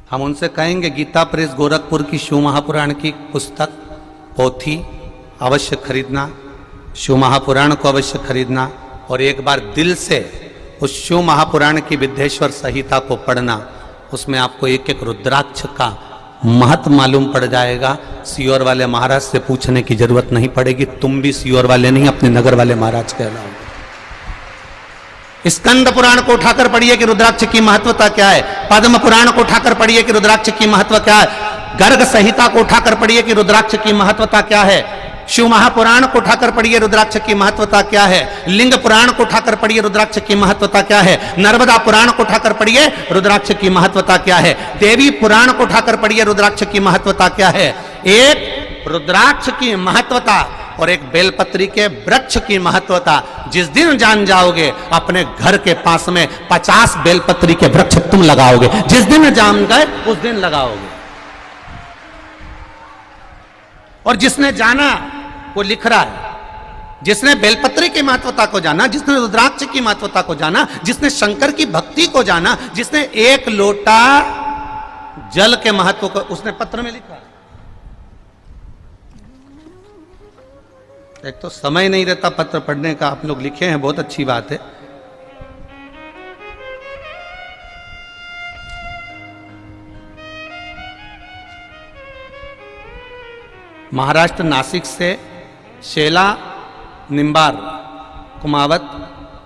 हम उनसे कहेंगे गीता प्रेस गोरखपुर की शिव महापुराण की पुस्तक पोथी अवश्य खरीदना, शिव महापुराण को अवश्य खरीदना और एक बार दिल से उस शिव महापुराण की विद्येश्वर संहिता को पढ़ना। उसमें आपको एक एक रुद्राक्ष का महत्व मालूम पड़ जाएगा। सीहोर वाले महाराज से पूछने की जरूरत नहीं पड़ेगी, तुम भी सीहोर वाले नहीं अपने नगर वाले महाराज कहलाओगे। स्कंद पुराण को उठाकर पढ़िए कि रुद्राक्ष की महत्वता क्या है, पद्म पुराण को उठाकर पढ़िए कि रुद्राक्ष की महत्व क्या है, गर्ग संहिता को उठाकर पढ़िए कि रुद्राक्ष की महत्वता क्या है, शिव महापुराण को उठाकर पढ़िए रुद्राक्ष की महत्वता क्या है, लिंग पुराण को उठाकर पढ़िए रुद्राक्ष की महत्वता क्या है, नर्मदा पुराण को उठाकर पढ़िए रुद्राक्ष की महत्वता क्या है, देवी पुराण को उठाकर पढ़िए रुद्राक्ष की महत्वता क्या है। एक रुद्राक्ष की महत्वता और एक बेलपत्री के वृक्ष की महत्वता जिस दिन जान जाओगे, अपने घर के पास में 50 बेलपत्री के वृक्ष तुम लगाओगे। जिस दिन जान गए उस दिन लगाओगे। और जिसने जाना वो लिख रहा है, जिसने बेलपत्री की महत्वता को जाना, जिसने रुद्राक्ष की महत्वता को जाना, जिसने शंकर की भक्ति को जाना, जिसने एक लोटा जल के महत्व को उसने पत्र में लिखा। एक तो समय नहीं रहता पत्र पढ़ने का, आप लोग लिखे हैं बहुत अच्छी बात है। महाराष्ट्र नासिक से शेला निम्बार कुमावत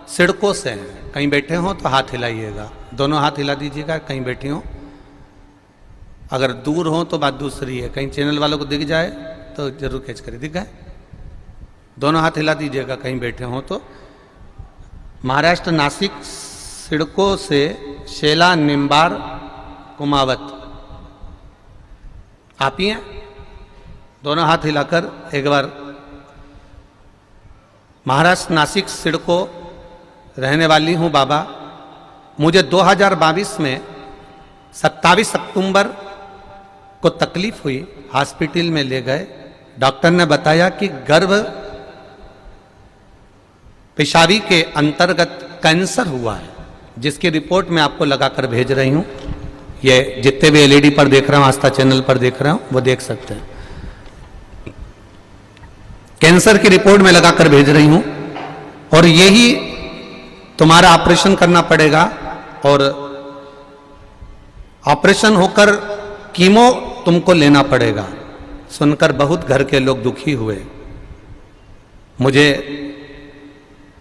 सिडको से हैं। कहीं बैठे हो तो हाथ हिलाइएगा, दोनों हाथ हिला दीजिएगा। कहीं बैठे हो, अगर दूर हो तो बात दूसरी है। कहीं चैनल वालों को दिख जाए तो जरूर खींच कर दिख गए, दोनों हाथ हिला दीजिएगा कहीं बैठे हो तो। महाराष्ट्र नासिक सिडको से शेला निम्बार कुमावत, आप ही हैं? दोनों हाथ हिलाकर एक बार। महाराष्ट्र नासिक सिडको रहने वाली हूं बाबा। मुझे 2022 में 27 अक्टूबर को तकलीफ हुई, हॉस्पिटल में ले गए। डॉक्टर ने बताया कि गर्भ पेशाबी के अंतर्गत कैंसर हुआ है, जिसकी रिपोर्ट मैं आपको लगाकर भेज रही हूं। ये जितने भी एलईडी पर देख रहा हूं, आस्था चैनल पर देख रहा हूं, वो देख सकते हैं। कैंसर की रिपोर्ट में लगाकर भेज रही हूं और यही तुम्हारा ऑपरेशन करना पड़ेगा और ऑपरेशन होकर कीमो तुमको लेना पड़ेगा। सुनकर बहुत घर के लोग दुखी हुए। मुझे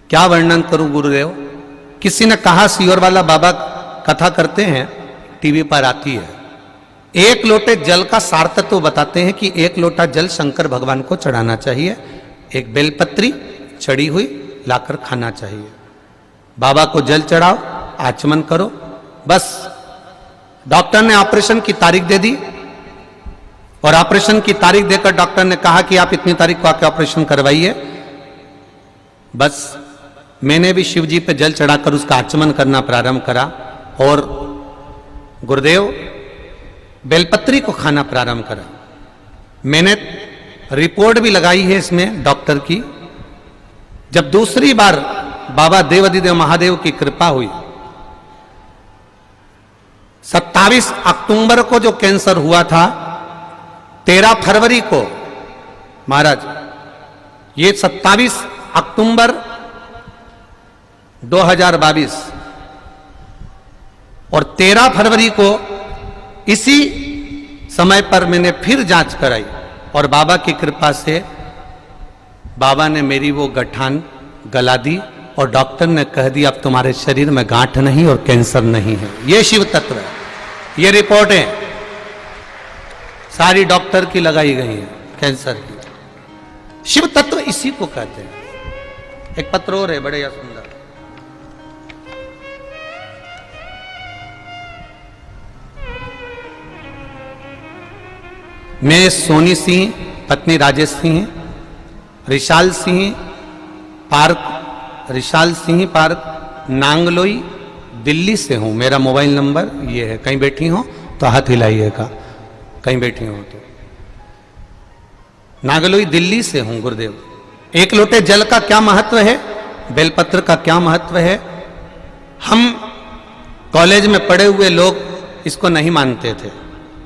क्या वर्णन करूं गुरुदेव। किसी ने कहा सीहोर वाला बाबा कथा करते हैं, टीवी पर आती है। एक लोटे जल का सार तत्व बताते हैं कि एक लोटा जल शंकर भगवान को चढ़ाना चाहिए, एक बेलपत्री चढ़ी हुई लाकर खाना चाहिए। बाबा को जल चढ़ाओ, आचमन करो, बस। डॉक्टर ने ऑपरेशन की तारीख दे दी और ऑपरेशन की तारीख देकर डॉक्टर ने कहा कि आप इतनी तारीख को आके ऑपरेशन करवाइए। बस मैंने भी शिव जी पे जल चढ़ाकर उसका आचमन करना प्रारंभ करा और गुरुदेव बेलपत्री को खाना प्रारंभ करा। मैंने रिपोर्ट भी लगाई है इसमें डॉक्टर की। जब दूसरी बार बाबा देवाधिदेव महादेव की कृपा हुई, 27 अक्टूबर को जो कैंसर हुआ था, 13 फरवरी को महाराज, ये 27 अक्टूबर 2022 और 13 फरवरी को इसी समय पर मैंने फिर जांच कराई और बाबा की कृपा से बाबा ने मेरी वो गठान गला दी और डॉक्टर ने कह दिया अब तुम्हारे शरीर में गांठ नहीं और कैंसर नहीं है। ये शिव तत्व है। ये रिपोर्टें सारी डॉक्टर की लगाई गई है कैंसर की। शिव तत्व इसी को कहते हैं। एक पत्र और है बड़े या सुंदर। मैं सोनी सिंह, पत्नी राजेश सिंह, रिशाल सिंह पार्क नांगलोई दिल्ली से हूं। मेरा मोबाइल नंबर ये है। कहीं बैठी हो तो हाथ हिलाइएगा, कहीं बैठी हो तो। नांगलोई दिल्ली से हूं गुरुदेव। एक लोटे जल का क्या महत्व है, बेलपत्र का क्या महत्व है। हम कॉलेज में पढ़े हुए लोग इसको नहीं मानते थे,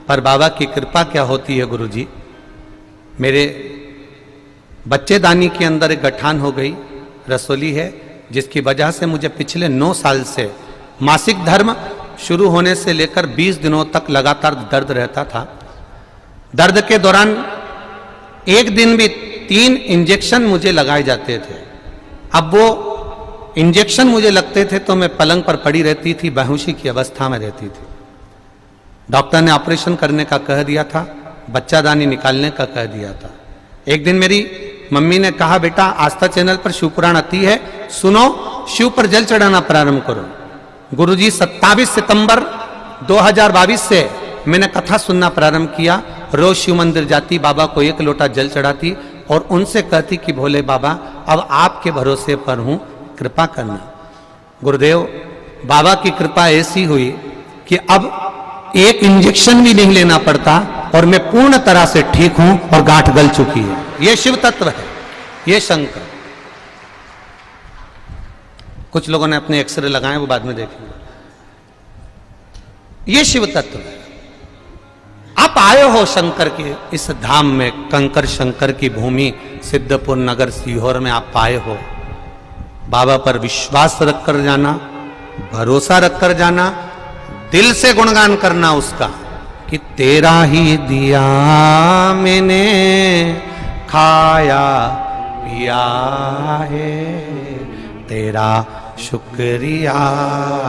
पर बाबा की कृपा क्या होती है गुरुजी, मेरे बच्चेदानी के अंदर एक गठान हो गई, रसोली है, जिसकी वजह से मुझे पिछले 9 साल से मासिक धर्म शुरू होने से लेकर 20 दिनों तक लगातार दर्द रहता था। दर्द के दौरान एक दिन भी 3 इंजेक्शन मुझे लगाए जाते थे। अब वो इंजेक्शन मुझे लगते थे तो मैं पलंग पर पड़ी रहती थी, बेहोशी की अवस्था में रहती थी। डॉक्टर ने ऑपरेशन करने का कह दिया था, बच्चादानी निकालने का कह दिया था। एक दिन मेरी मम्मी ने कहा, बेटा आस्था चैनल पर शिव पुराण आती है, सुनो, शिव पर जल चढ़ाना प्रारंभ करो। गुरुजी 27 सितंबर 2022 से मैंने कथा सुनना प्रारंभ किया। रोज शिव मंदिर जाती, बाबा को 1 लोटा जल चढ़ाती और उनसे कहती कि भोले बाबा अब आपके भरोसे पर हूं, कृपा करना। गुरुदेव बाबा की कृपा ऐसी हुई कि अब एक इंजेक्शन भी नहीं लेना पड़ता और मैं पूर्ण तरह से ठीक हूं और गांठ गल चुकी है। यह शिव तत्व है, यह शंकर। कुछ लोगों ने अपने एक्सरे लगाए, वो बाद में देखेंगे। यह शिव तत्व है। आप आए हो शंकर के इस धाम में, कंकर शंकर की भूमि सिद्धपुर नगर सीहोर में आप आए हो। बाबा पर विश्वास रखकर जाना, भरोसा रखकर जाना, दिल से गुणगान करना उसका कि तेरा ही दिया मैंने खाया पिया है, तेरा शुक्रिया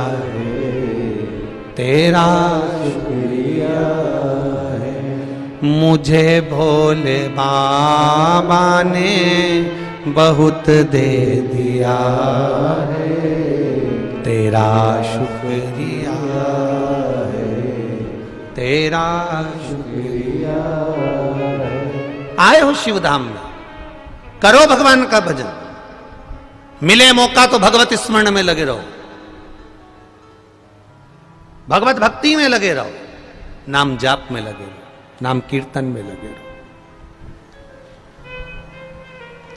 है, तेरा शुक्रिया है, मुझे भोले बाबा ने बहुत दे दिया है, तेरा शुक्रिया है, तेरा शुक्रिया है। आए हो शिवधाम में, करो भगवान का भजन, मिले मौका तो भगवत स्मरण में लगे रहो, भगवत भक्ति में लगे रहो, नाम जाप में लगे रहो, नाम कीर्तन में लगे रहो।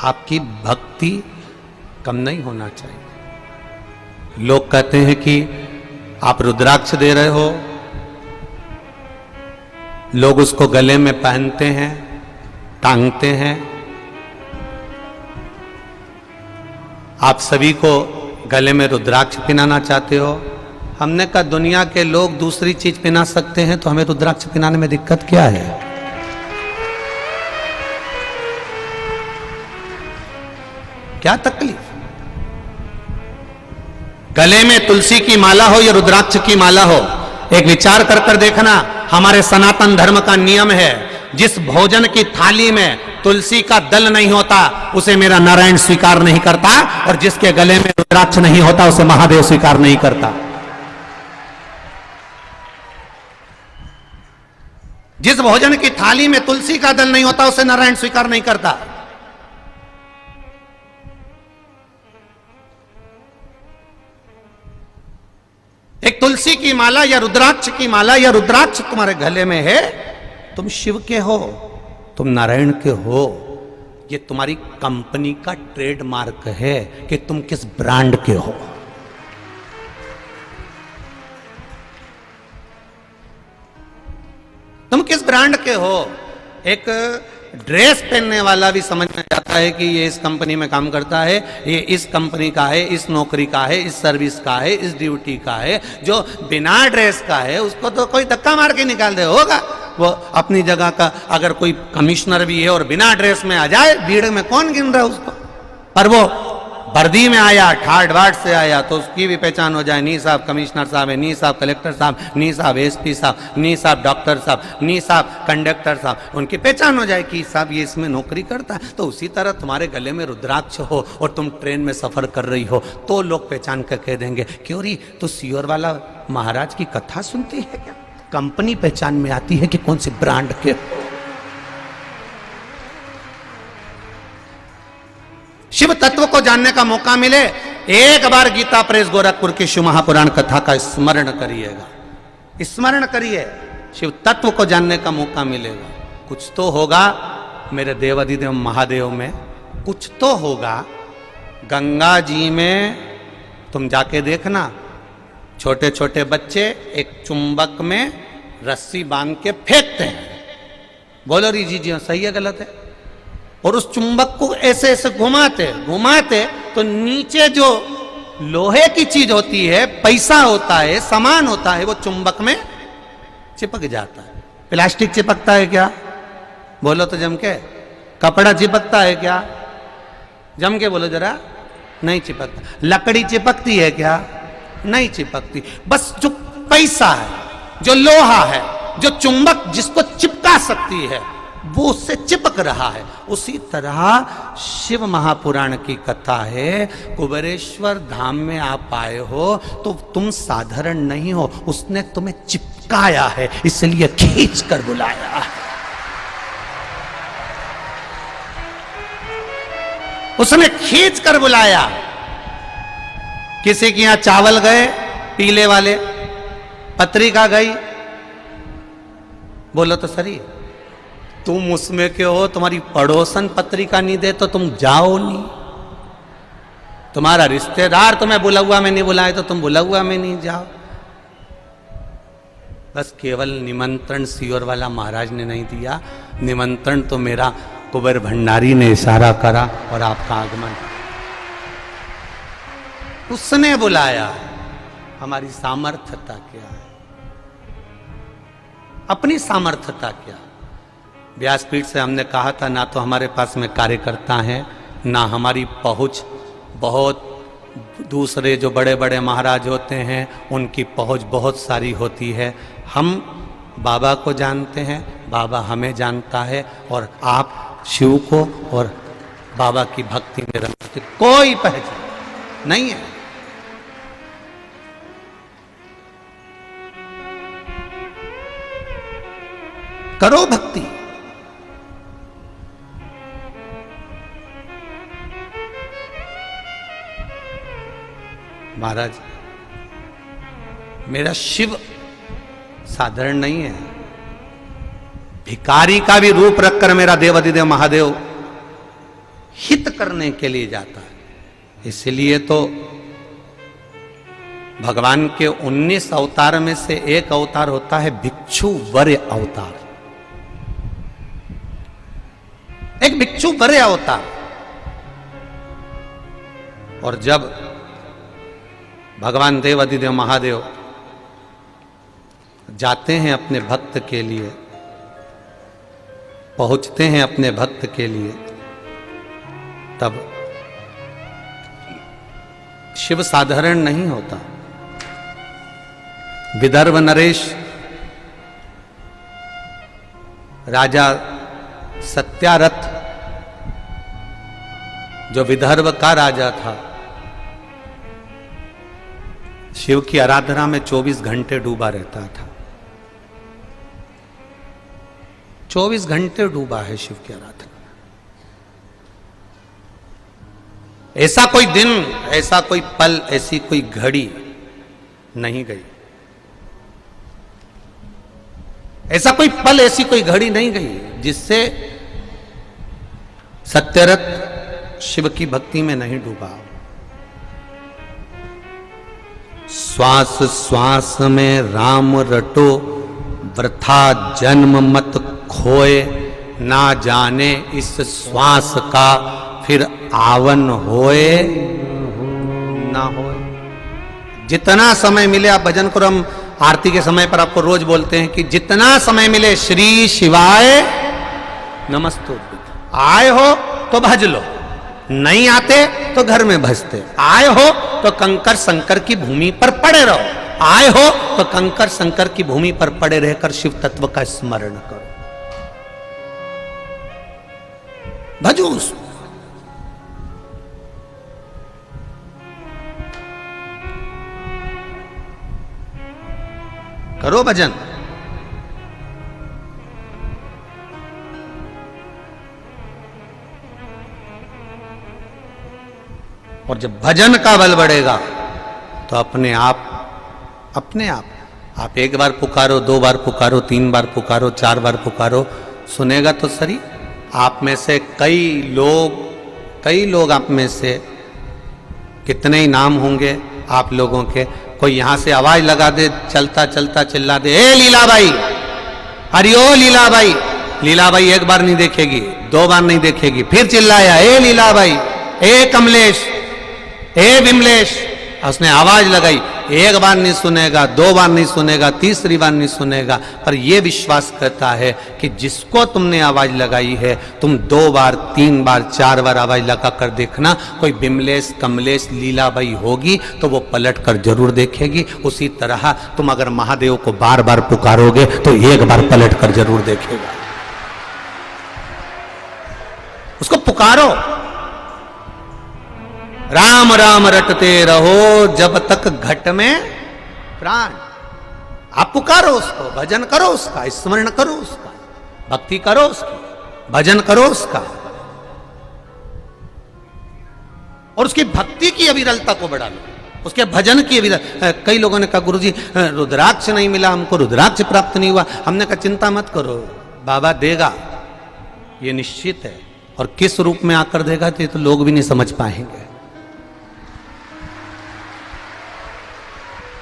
आपकी भक्ति कम नहीं होना चाहिए। लोग कहते हैं कि आप रुद्राक्ष दे रहे हो, लोग उसको गले में पहनते हैं, टांगते हैं। आप सभी को गले में रुद्राक्ष पहनाना चाहते हो। हमने कहा दुनिया के लोग दूसरी चीज पहना सकते हैं तो हमें रुद्राक्ष पहनाने में दिक्कत क्या है? क्या तकलीफ? गले में तुलसी की माला हो या रुद्राक्ष की माला हो, एक विचार कर कर देखना। हमारे सनातन धर्म का नियम है, जिस भोजन की थाली में तुलसी का दल नहीं होता उसे मेरा नारायण स्वीकार नहीं करता, और जिसके गले में रुद्राक्ष नहीं होता उसे महादेव स्वीकार नहीं करता। जिस भोजन की थाली में तुलसी का दल नहीं होता उसे नारायण स्वीकार नहीं करता। एक तुलसी की माला या रुद्राक्ष की माला या रुद्राक्ष तुम्हारे गले में है, तुम शिव के हो, तुम नारायण के हो। ये तुम्हारी कंपनी का ट्रेडमार्क है कि तुम किस ब्रांड के हो। तुम किस ब्रांड के हो। एक ड्रेस पहनने वाला भी समझ में जाता है कि ये इस कंपनी में काम करता है, ये इस कंपनी का है, इस नौकरी का है, इस सर्विस का है, इस ड्यूटी का है। जो बिना ड्रेस का है उसको तो कोई धक्का मार के निकाल दे होगा। वो अपनी जगह का अगर कोई कमिश्नर भी है और बिना ड्रेस में आ जाए, भीड़ में कौन गिन रहा है उसको। पर वो वर्दी में आया, ठाट बाट से आया, तो उसकी भी पहचान हो जाए, नी साहब कमिश्नर साहब है, नी साहब कलेक्टर साहब, नी साहब एसपी साहब, नी साहब डॉक्टर साहब, नी साहब कंडक्टर साहब, उनकी पहचान हो जाए कि साहब ये इसमें नौकरी करता है। तो उसी तरह तुम्हारे गले में रुद्राक्ष हो और तुम ट्रेन में सफर कर रही हो तो लोग पहचान कर कह देंगे, क्यों री तो सीहोर वाला महाराज की कथा सुनती है क्या? कंपनी पहचान में आती है कि कौन सी ब्रांड के। शिव तत्व को जानने का मौका मिले, एक बार गीता प्रेस गोरखपुर की शिव महापुराण कथा का स्मरण करिएगा, स्मरण करिए। शिव तत्व को जानने का मौका मिलेगा। कुछ तो होगा मेरे देवाधिदेव महादेव में, कुछ तो होगा। गंगा जी में तुम जाके देखना, छोटे छोटे बच्चे एक चुंबक में रस्सी बांध के फेंकते हैं। बोलो री जी जी सही है गलत है? और उस चुंबक को ऐसे ऐसे घुमाते घुमाते तो नीचे जो लोहे की चीज होती है, पैसा होता है, सामान होता है, वो चुंबक में चिपक जाता है। प्लास्टिक चिपकता है क्या? बोलो तो जम के। कपड़ा चिपकता है क्या? जम के बोलो जरा। नहीं चिपकता। लकड़ी चिपकती है क्या? नहीं चिपकती। बस जो पैसा है, जो लोहा है, जो चुंबक जिसको चिपका सकती है, वो उससे चिपक रहा है। उसी तरह शिव महापुराण की कथा है, कुबेरेश्वर धाम में आप आए हो तो तुम साधारण नहीं हो, उसने तुम्हें चिपकाया है, इसलिए खींच कर बुलाया। उसने खींच कर बुलाया। किसी के यहां चावल गए पीले वाले, पत्रिका गई, बोलो तो सही, तुम उसमें के हो, तुम्हारी पड़ोसन पत्रिका नहीं दे तो तुम जाओ नहीं। तुम्हारा रिश्तेदार तुम्हें बुलौआ में नहीं बुलाए तो तुम बुलौआ में नहीं जाओ। बस केवल निमंत्रण सीओर वाला महाराज ने नहीं दिया, निमंत्रण तो मेरा कुबेर भंडारी ने इशारा करा और आपका आगमन उसने बुलाया। हमारी सामर्थ्यता क्या है? अपनी सामर्थ्यता क्या? व्यासपीठ से हमने कहा था, ना तो हमारे पास में कार्यकर्ता हैं, ना हमारी पहुंच, बहुत दूसरे जो बड़े बड़े महाराज होते हैं उनकी पहुंच बहुत सारी होती है। हम बाबा को जानते हैं, बाबा हमें जानता है, और आप शिव को और बाबा की भक्ति में रमते, कोई पहचान नहीं है। करो भक्ति। महाराज मेरा शिव साधारण नहीं है, भिखारी का भी रूप रखकर मेरा देवाधिदेव महादेव हित करने के लिए जाता है। इसलिए तो भगवान के 19 अवतार में से एक अवतार होता है भिक्षु वर्य अवतार। एक भिक्षु वर्य अवतार। और जब भगवान देवाधिदेव महादेव जाते हैं अपने भक्त के लिए, पहुंचते हैं अपने भक्त के लिए, तब शिव साधारण नहीं होता। विदर्भ नरेश राजा सत्यारथ, जो विदर्भ का राजा था, शिव की आराधना में 24 घंटे डूबा रहता था। 24 घंटे डूबा है शिव की आराधना। ऐसा कोई दिन, ऐसा कोई पल, ऐसी कोई घड़ी नहीं गई, ऐसा कोई पल, ऐसी कोई घड़ी नहीं गई जिससे सत्यरथ शिव की भक्ति में नहीं डूबा। श्वास श्वास में राम रटो, वृथा जन्म मत खोए, ना जाने इस श्वास का फिर आवन होए ना होए। जितना समय मिले आप भजन करो। हम आरती के समय पर आपको रोज बोलते हैं कि जितना समय मिले श्री शिवाय नमस्तुभ्यं। आए हो तो भज लो, नहीं आते तो घर में भजते। आए हो तो कंकर शंकर की भूमि पर पड़े रहो, आए हो तो कंकर शंकर की भूमि पर पड़े रहकर शिव तत्व का स्मरण करो, भजो उसको। करो भजन। और जब भजन का बल बढ़ेगा तो अपने आप आप एक बार पुकारो, 2 बार पुकारो, 3 बार पुकारो, 4 बार पुकारो, सुनेगा तो सही। आप में से कई लोग आप में से कितने ही नाम होंगे आप लोगों के, कोई यहां से आवाज लगा दे, चलता चलता चिल्ला दे, ए लीलाबाई, अरे ओ लीलाबाई, लीलाबाई एक बार नहीं देखेगी, 2 बार नहीं देखेगी, फिर चिल्लाया, ए लीलाबाई, ए कमलेश, ए विमलेश, उसने आवाज लगाई, 1 बार नहीं सुनेगा, 2 बार नहीं सुनेगा, तीसरी बार नहीं सुनेगा, पर यह विश्वास करता है कि जिसको तुमने आवाज लगाई है, तुम 2 बार 3 बार 4 बार आवाज लगा कर देखना, कोई विमलेश कमलेश लीलाबाई होगी तो वो पलट कर जरूर देखेगी। उसी तरह तुम अगर महादेव को बार बार पुकारोगे तो 1 बार पलट कर जरूर देखेगा। उसको पुकारो, राम राम रटते रहो जब तक घट में प्राण। आप पुकारो उसको, भजन करो उसका, स्मरण करो उसका, भक्ति करो उसकी, भजन करो उसका, और उसकी भक्ति की अविरलता को बढ़ा लो, उसके भजन की अविरलता। कई लोगों ने कहा गुरुजी रुद्राक्ष नहीं मिला हमको, रुद्राक्ष प्राप्त नहीं हुआ। हमने कहा चिंता मत करो, बाबा देगा, ये निश्चित है। और किस रूप में आकर देगा तो लोग भी नहीं समझ पाएंगे,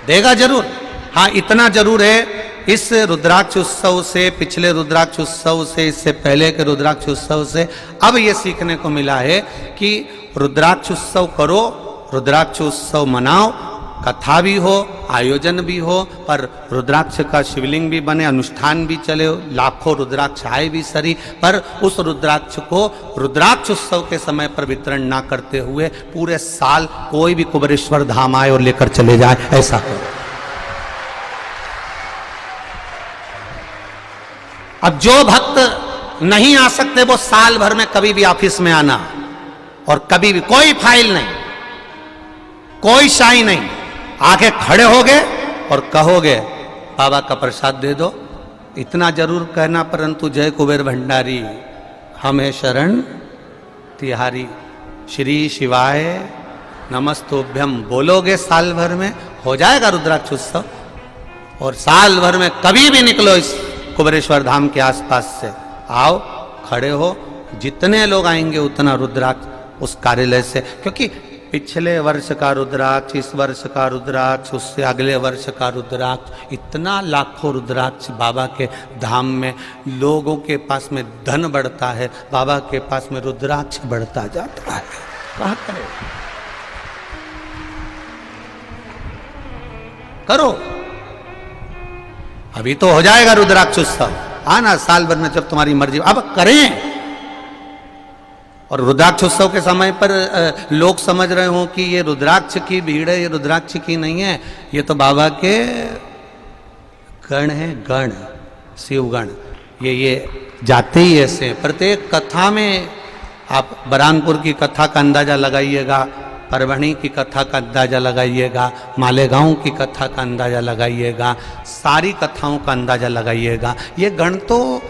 देगा जरूर। हाँ इतना जरूर है, इस रुद्राक्ष उत्सव से, पिछले रुद्राक्ष उत्सव से, इससे पहले के रुद्राक्ष उत्सव से अब ये सीखने को मिला है कि रुद्राक्ष उत्सव करो, रुद्राक्ष उत्सव मनाओ, कथा भी हो, आयोजन भी हो, पर रुद्राक्ष का शिवलिंग भी बने, अनुष्ठान भी चले, लाखों रुद्राक्ष आए भी सरी, पर उस रुद्राक्ष को रुद्राक्ष उत्सव के समय पर वितरण ना करते हुए पूरे साल कोई भी कुबेरेश्वर धाम आए और लेकर चले जाए, ऐसा करो। अब जो भक्त नहीं आ सकते वो साल भर में कभी भी ऑफिस में आना, और कभी भी कोई फाइल नहीं, कोई शाही नहीं, आके खड़े होगे और कहोगे बाबा का प्रसाद दे दो, इतना जरूर कहना, परंतु जय कुबेर भंडारी हमें शरण तिहारी, श्री शिवाय नमस्तुभ्यम बोलोगे, साल भर में हो जाएगा रुद्राक्ष उत्सव। और साल भर में कभी भी निकलो इस कुबेरेश्वर धाम के आसपास से, आओ खड़े हो, जितने लोग आएंगे उतना रुद्राक्ष उस कार्यालय से, क्योंकि पिछले वर्ष का रुद्राक्ष, इस वर्ष का रुद्राक्ष, उससे अगले वर्ष का रुद्राक्ष, इतना लाखों रुद्राक्ष बाबा के धाम में, लोगों के पास में धन बढ़ता है, बाबा के पास में रुद्राक्ष बढ़ता जाता है। क्या करें, करो, अभी तो हो जाएगा रुद्राक्ष उत्सव, आना साल भर में जब तुम्हारी मर्जी, अब करें। और रुद्राक्ष उत्सव के समय पर लोग समझ रहे हो कि ये रुद्राक्ष की भीड़ है, ये रुद्राक्ष की नहीं है, ये तो बाबा के गण है, गण शिव गण, ये जाते ही ऐसे। प्रत्येक कथा में आप बरानपुर की कथा का अंदाजा लगाइएगा, परभणी की कथा का अंदाजा लगाइएगा, मालेगांव की कथा का अंदाजा लगाइएगा, सारी कथाओं का अंदाजा लगाइएगा। ये गण तो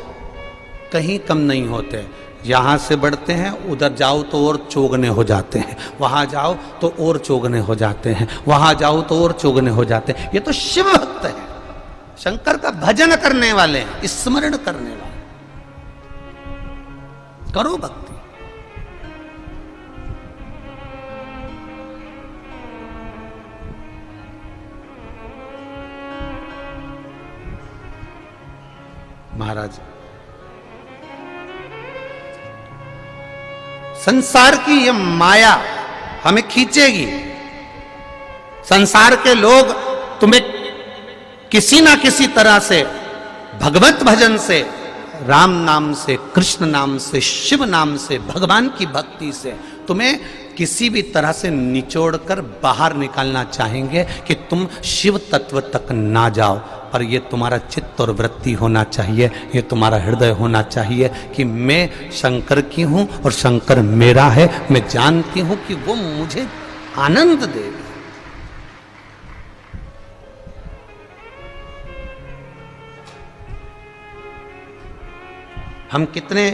कहीं कम नहीं होते, यहाँ से बढ़ते हैं, उधर जाओ तो और चौगने हो जाते हैं, वहाँ जाओ तो और चौगने हो जाते हैं, वहाँ जाओ तो और चौगने हो जाते हैं। ये तो शिव भक्त है, शंकर का भजन करने वाले हैं, स्मरण करने वाले। करो भक्ति, महाराज संसार की ये माया हमें खींचेगी, संसार के लोग तुम्हें किसी ना किसी तरह से भगवत भजन से, राम नाम से, कृष्ण नाम से, शिव नाम से, भगवान की भक्ति से तुम्हें किसी भी तरह से निचोड़कर बाहर निकालना चाहेंगे कि तुम शिव तत्व तक ना जाओ। पर ये तुम्हारा चित्त और वृत्ति होना चाहिए, ये तुम्हारा हृदय होना चाहिए कि मैं शंकर की हूं और शंकर मेरा है, मैं जानती हूं कि वो मुझे आनंद देगा। हम कितने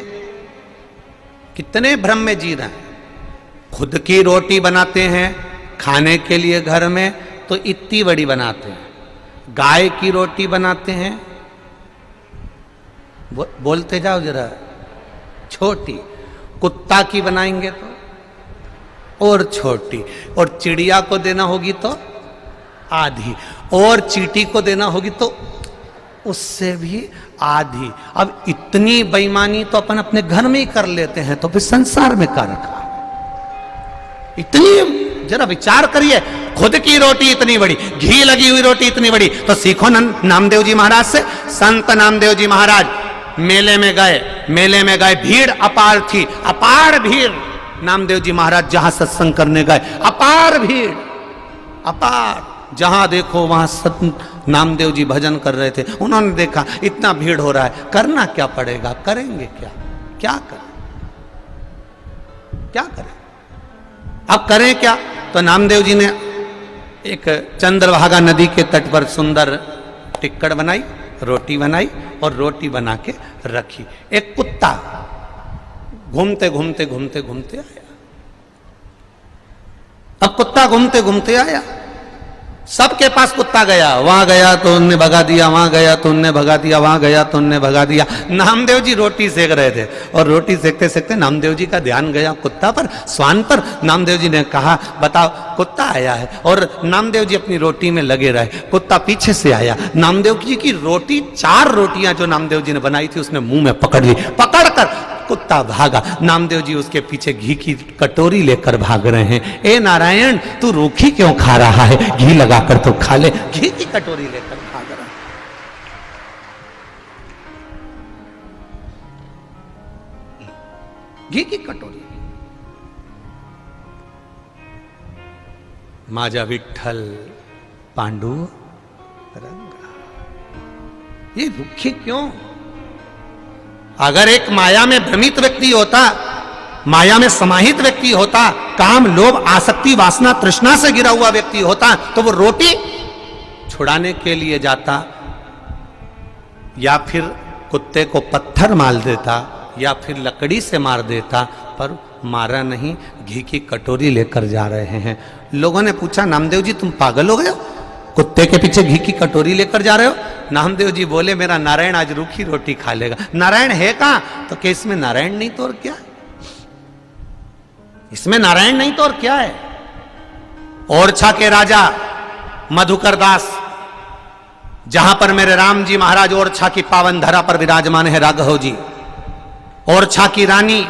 कितने भ्रम में जी रहे हैं। खुद की रोटी बनाते हैं खाने के लिए घर में तो इतनी बड़ी बनाते हैं, गाय की रोटी बनाते हैं, बोलते जाओ जरा, छोटी, कुत्ता की बनाएंगे तो और छोटी, और चिड़िया को देना होगी तो आधी, और चींटी को देना होगी तो उससे भी आधी। अब इतनी बेईमानी तो अपन अपने घर में ही कर लेते हैं, तो फिर संसार में क्या रखा। इतनी, जरा विचार करिए, खुद की रोटी इतनी बड़ी, घी लगी हुई रोटी इतनी बड़ी, तो सीखो नामदेव जी महाराज से। संत नामदेव जी महाराज मेले में गए, भीड़ अपार थी, अपार भीड़। नामदेव जी महाराज जहां सत्संग करने गए, अपार भीड़, अपार, जहां देखो वहां संत नामदेव जी भजन कर रहे थे। उन्होंने देखा इतना भीड़ हो रहा है, करना क्या पड़ेगा, करेंगे क्या, क्या करें, क्या करें, अब करें क्या। तो नामदेव जी ने एक चंद्रभागा नदी के तट पर सुंदर टिक्कड़ बनाई, रोटी बनाई और रोटी बना के रखी। एक कुत्ता घूमते घूमते घूमते घूमते आया। अब कुत्ता घूमते घूमते आया, सबके पास कुत्ता गया, वहां गया तो उनने भगा दिया, वहां गया तो उनने भगा दिया, वहां गया तो उनने भगा दिया। नामदेव जी रोटी सेक रहे थे और रोटी सेकते सेकते नामदेव जी का ध्यान गया कुत्ता पर, स्वान पर। नामदेव जी ने कहा बताओ, कुत्ता आया है, और नामदेव जी अपनी रोटी में लगे रहे। कुत्ता पीछे से आया, नामदेव जी की रोटी, 4 रोटियां जो नामदेव जी ने बनाई थी उसने मुंह में पकड़ ली, पकड़कर कुत्ता भागा। नामदेव जी उसके पीछे घी की कटोरी लेकर भाग रहे हैं। ए नारायण, तू रूखी क्यों खा रहा है, घी लगाकर तो खा ले। घी की कटोरी लेकर भाग रहा है। घी की कटोरी। माझा विठ्ठल पांडुरंगा, ये रूखी क्यों। अगर एक माया में भ्रमित व्यक्ति होता, माया में समाहित व्यक्ति होता, काम लोभ आसक्ति वासना तृष्णा से गिरा हुआ व्यक्ति होता, तो वो रोटी छुड़ाने के लिए जाता, या फिर कुत्ते को पत्थर मार देता, या फिर लकड़ी से मार देता, पर मारा नहीं, घी की कटोरी लेकर जा रहे हैं। लोगों ने पूछा नामदेव जी तुम पागल हो गए हो, कुत्ते के पीछे घी की कटोरी लेकर जा रहे हो। नामदेव जी बोले मेरा नारायण आज रूखी रोटी खा लेगा। नारायण है कहां, तो क्या इसमें नारायण नहीं तो और क्या, इसमें नारायण नहीं तो और क्या है। ओरछा के राजा मधुकर दास, जहां पर मेरे राम जी महाराज ओरछा की पावन धरा पर विराजमान है राघव जी, ओरछा की रानी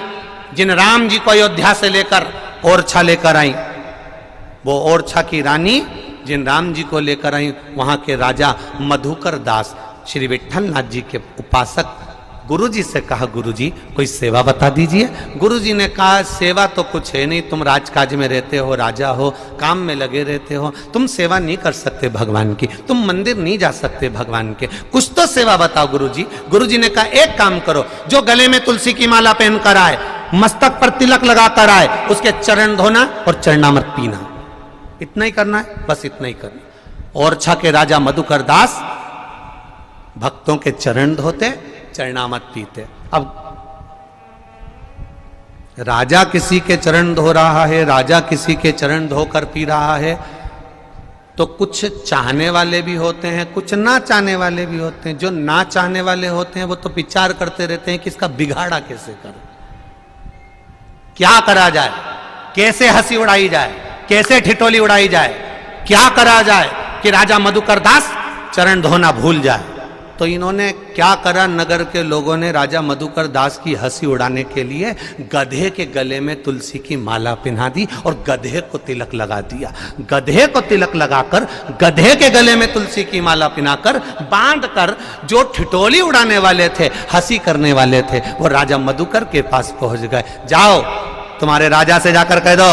जिन राम जी को अयोध्या से लेकर ओरछा लेकर आई, वो ओरछा की रानी जिन राम जी को लेकर आई, वहां के राजा मधुकर दास श्री विठ्ठलनाथ जी के उपासक गुरुजी से कहा गुरुजी कोई सेवा बता दीजिए। गुरुजी ने कहा सेवा तो कुछ है नहीं, तुम राजकाज में रहते हो, राजा हो, काम में लगे रहते हो, तुम सेवा नहीं कर सकते भगवान की, तुम मंदिर नहीं जा सकते भगवान के, कुछ तो सेवा बताओ गुरुजी। गुरुजी ने कहा एक काम करो, जो गले में तुलसी की माला पहनकर आए, मस्तक पर तिलक लगाकर आए, उसके चरण धोना और चरणामृत पीना, इतना ही करना है, बस इतना ही करना। ओरछा के राजा मधुकर दास भक्तों के चरण धोते, चरणामृत पीते। अब राजा किसी के चरण धो रहा है, राजा किसी के चरण धोकर पी रहा है, तो कुछ चाहने वाले भी होते हैं, कुछ ना चाहने वाले भी होते हैं। जो ना चाहने वाले होते हैं वो तो विचार करते रहते हैं कि इसका बिगाड़ा कैसे करें, क्या करा जाए, कैसे हंसी उड़ाई जाए, कैसे ठिठोली उड़ाई जाए, क्या करा जाए कि राजा मधुकर दास चरण धोना भूल जाए। तो इन्होंने क्या करा, नगर के लोगों ने राजा मधुकर दास की हंसी उड़ाने के लिए गधे के गले में तुलसी की माला पहना दी और गधे को तिलक लगा दिया। गधे को तिलक लगाकर, गधे के गले में तुलसी की माला पहनाकर, बांधकर, जो ठिठोली उड़ाने वाले थे, हंसी करने वाले थे, वो राजा मधुकर के पास पहुंच गए। जाओ तुम्हारे राजा से जाकर कह दो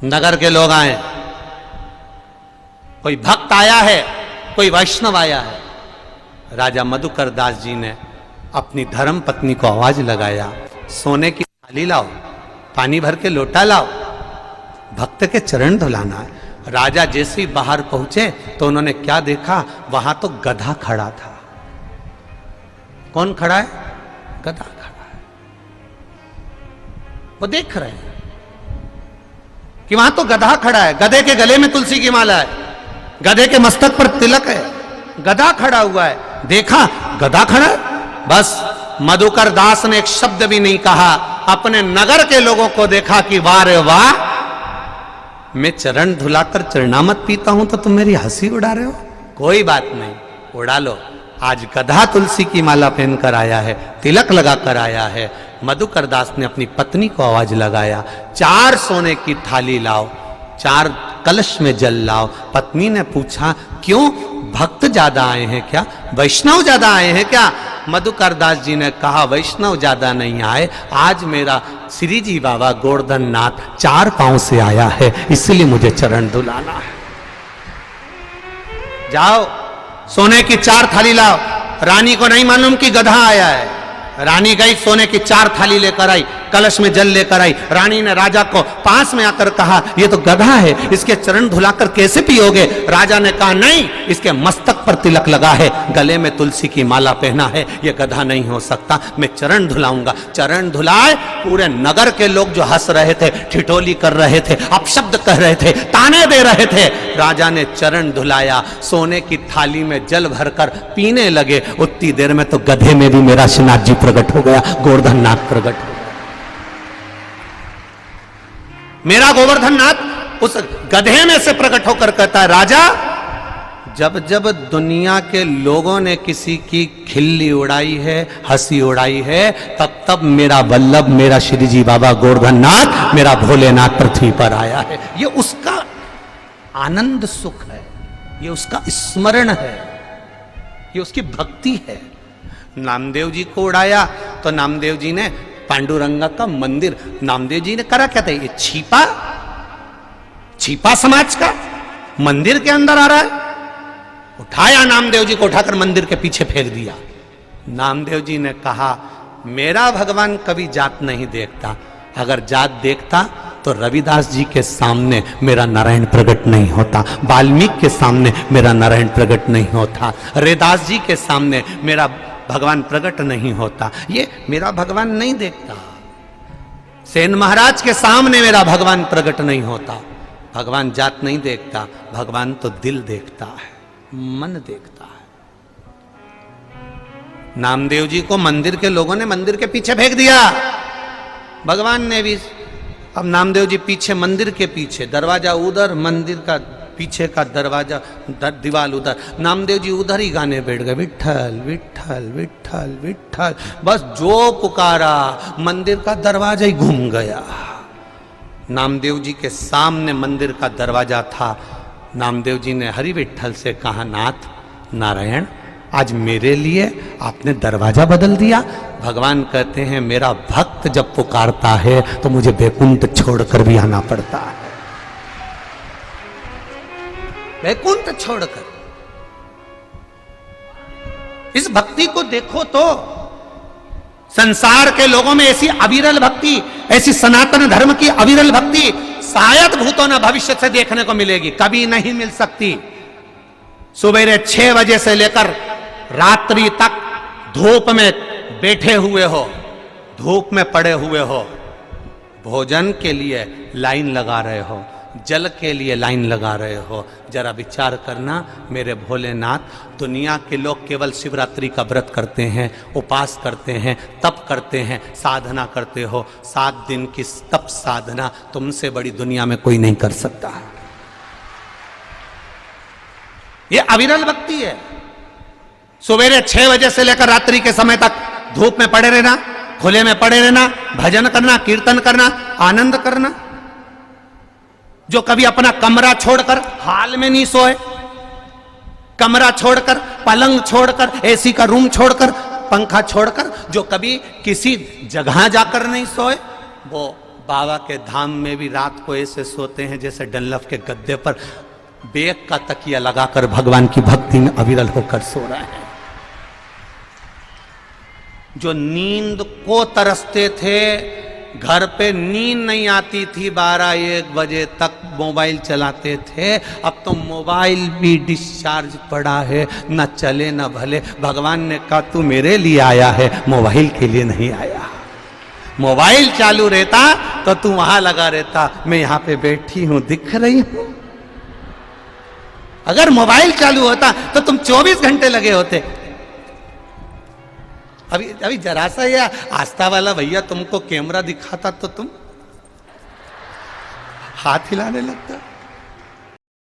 नगर के लोग आए, कोई भक्त आया है, कोई वैष्णव आया है। राजा मधुकर दास जी ने अपनी धर्म पत्नी को आवाज लगाया, सोने की थाली लाओ, पानी भर के लोटा लाओ, भक्त के चरण धुलाना है। राजा जैसे ही बाहर पहुंचे तो उन्होंने क्या देखा, वहां तो गधा खड़ा था। कौन खड़ा है? गधा खड़ा है। वो देख रहे हैं कि वहां तो गधा खड़ा है, गधे के गले में तुलसी की माला है, गधे के मस्तक पर तिलक है, गधा खड़ा हुआ है। देखा गधा खड़ा है, बस मधुकर दास ने एक शब्द भी नहीं कहा। अपने नगर के लोगों को देखा कि वाह रे वाह, मैं चरण धुलाकर चरणामत पीता हूं तो तुम मेरी हंसी उड़ा रहे हो। कोई बात नहीं, उड़ा लो। आज गधा तुलसी की माला पहनकर आया है, तिलक लगाकर आया है। मधुकर दास ने अपनी पत्नी को आवाज लगाया, 4 सोने की थाली लाओ, 4 कलश में जल लाओ। पत्नी ने पूछा, क्यों, भक्त ज्यादा आए हैं क्या, वैष्णव ज्यादा आए हैं क्या? मधुकर दास जी ने कहा, वैष्णव ज्यादा नहीं आए, आज मेरा श्री जी बाबा गोवर्धन नाथ 4 पांव से आया है, इसलिए मुझे चरण धुलाना है। जाओ सोने की 4 थाली लाओ। रानी को नहीं मालूम कि गधा आया है। रानी गई, सोने की 4 थाली लेकर आई, कलश में जल लेकर आई। रानी ने राजा को पास में आकर कहा, ये तो गधा है, इसके चरण धुलाकर कैसे पियोगे? राजा ने कहा, नहीं, इसके मस्तक पर तिलक लगा है, गले में तुलसी की माला पहना है, ये गधा नहीं हो सकता, मैं चरण धुलाऊंगा। चरण धुलाए, पूरे नगर के लोग जो हंस रहे थे, ठिठोली कर रहे थे, अपशब्द कह रहे थे, ताने दे रहे थे, राजा ने चरण धुलाया, सोने की थाली में जल भरकर पीने लगे। उतनी देर में तो गधे में भी मेरा श्रीनाथ जी प्रकट हो गया, गोवर्धन नाथ प्रकट हो गया। मेरा गोवर्धन नाथ उस गधे में से प्रकट होकर कहता है, राजा, जब जब दुनिया के लोगों ने किसी की खिल्ली उड़ाई है, हंसी उड़ाई है, तब तब मेरा वल्लभ, मेरा श्री जी बाबा गोवर्धन नाथ, मेरा भोलेनाथ पृथ्वी पर आया है। ये उसका आनंद सुख है, ये उसका स्मरण है, ये उसकी भक्ति है। नामदेव जी को उड़ाया तो नामदेव जी ने पांडुरंगा का मंदिर, नामदेव जी ने करा क्या था, ये छिपा समाज का मंदिर के अंदर आ रहा है। उठाया नामदेव जी को, उठाकर मंदिर के पीछे फेंक दिया। नामदेव जी ने कहा, मेरा भगवान कभी जात नहीं देखता, अगर जात देखता तो रविदास जी के सामने मेरा नारायण प्रकट नहीं होता, वाल्मीकि के सामने मेरा नारायण प्रकट नहीं होता, रैदास जी के सामने मेरा भगवान प्रकट नहीं होता। ये मेरा भगवान नहीं देखता, सेन महाराज के सामने मेरा भगवान प्रकट नहीं होता। भगवान जात नहीं देखता, भगवान तो दिल देखता है, मन देखता है। नामदेव जी को मंदिर के लोगों ने मंदिर के पीछे फेंक दिया, भगवान ने भी। अब नामदेव जी पीछे, मंदिर के पीछे, दरवाजा उधर, मंदिर का पीछे का दरवाजा, दीवार उधर, नामदेव जी उधर ही गाने बैठ गए, विठ्ठल विठ्ठल विठ्ठल विठ्ठल। बस जो पुकारा, मंदिर का दरवाजा ही घूम गया। नामदेव जी के सामने मंदिर का दरवाजा था। नामदेव जी ने हरि विठ्ठल से कहा, नाथ नारायण, आज मेरे लिए आपने दरवाजा बदल दिया। भगवान कहते हैं, मेरा भक्त जब पुकारता है तो मुझे वैकुंठ छोड़कर भी आना पड़ता है, वैकुंठ छोड़कर। इस भक्ति को देखो तो, संसार के लोगों में ऐसी अविरल भक्ति, ऐसी सनातन धर्म की अविरल भक्ति शायद भूतों न भविष्य से देखने को मिलेगी, कभी नहीं मिल सकती। सुबह 6 बजे से लेकर रात्रि तक धूप में बैठे हुए हो, धूप में पड़े हुए हो, भोजन के लिए लाइन लगा रहे हो, जल के लिए लाइन लगा रहे हो। जरा विचार करना मेरे भोलेनाथ, दुनिया के लोग केवल शिवरात्रि का व्रत करते हैं, उपास करते हैं, तप करते हैं, साधना करते हो। 7 दिन की तप साधना तुमसे बड़ी दुनिया में कोई नहीं कर सकता। ये अविरल भक्ति है। सवेरे 6 बजे से लेकर रात्रि के समय तक धूप में पड़े रहना, खुले में पड़े रहना, भजन करना, कीर्तन करना, आनंद करना। जो कभी अपना कमरा छोड़कर हाल में नहीं सोए, कमरा छोड़कर, पलंग छोड़कर, एसी का रूम छोड़कर, पंखा छोड़कर, जो कभी किसी जगह जाकर नहीं सोए, वो बाबा के धाम में भी रात को ऐसे सोते हैं जैसे डनलफ के गद्दे पर बेग का तकिया लगाकर भगवान की भक्ति में अविरल होकर सो रहे हैं। जो नींद को तरसते थे, घर पे नींद नहीं आती थी, 12-1 बजे तक मोबाइल चलाते थे, अब तो मोबाइल भी डिस्चार्ज पड़ा है, न चले न भले। भगवान ने कहा, तू मेरे लिए आया है, मोबाइल के लिए नहीं आया। मोबाइल चालू रहता तो तू वहां लगा रहता, मैं यहां पे बैठी हूं, दिख रही हूं। अगर मोबाइल चालू होता तो तुम 24 घंटे लगे होते। अभी जरा सा या आस्था वाला भैया तुमको कैमरा दिखाता तो तुम हाथ हिलाने लगता।